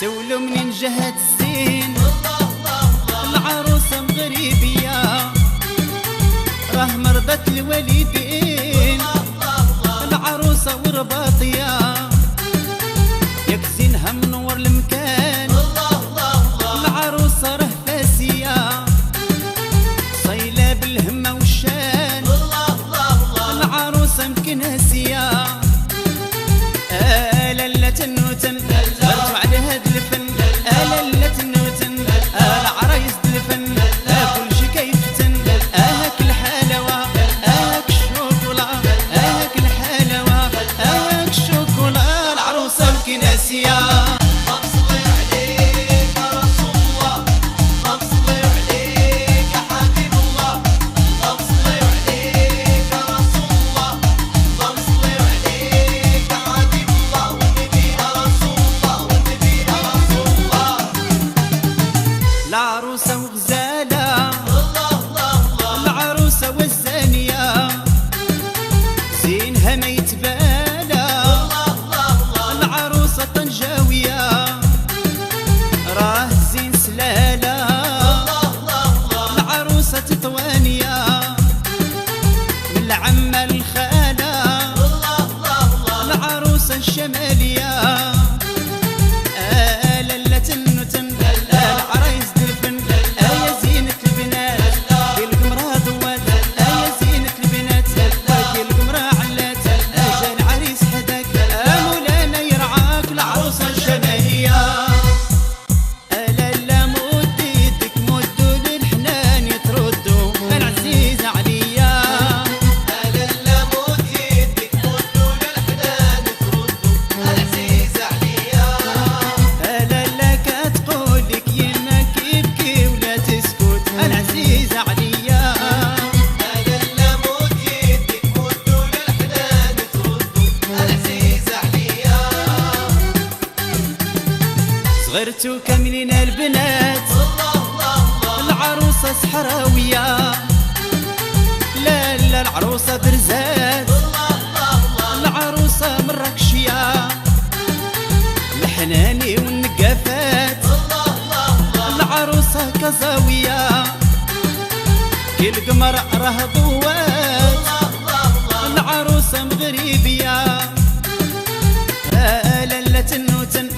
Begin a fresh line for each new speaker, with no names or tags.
سولو منين جهة الزين العروسة مغربية راه مرضت الوالدين العروسة ورباطية ياك زينها منور المكان العروسة راه فاسية صايلة بالهمة والشان العروسة مكناسية لالا تنوتن غرتو على هاد الفن لالا تنوتن العرايس الفن كلشي كيفتن هاك الحلاوة هاك الشوكولا هاك الحلاوة هاك الشوكولا العروسة مكناسية العروسة وغزالة العروسة والزانية زينها ما يتبالى العروسة طنجاوية راه زين سلالة العروسة تطوانية من العمة الخالة العروسة الشمالية لالا تنوتن العرايس دلفن يا زينة البنات القمرة ضوات يا زينة البنات القمرة علات جا العريس حداك مولانا يرعاك العروسة الشمالية لالا مد يدك مدو للحنان يتردو العزيزة عليا لالا مد يدك مدو للحنان يتردو العزيزة عليا لالا كتقولك يما كيبكي ولا تسكت العزيزة عليا لالا مد يدك مدو للحنان يتردو العزيزة عليا صغرتو كاملين البنات العروسة صحراوية لالا العروسة برزات العروسة مراكشية الحناني والنقافات العروسة كزاوية كي القمر راه ضوات العروسة مغربية لالا تنوتن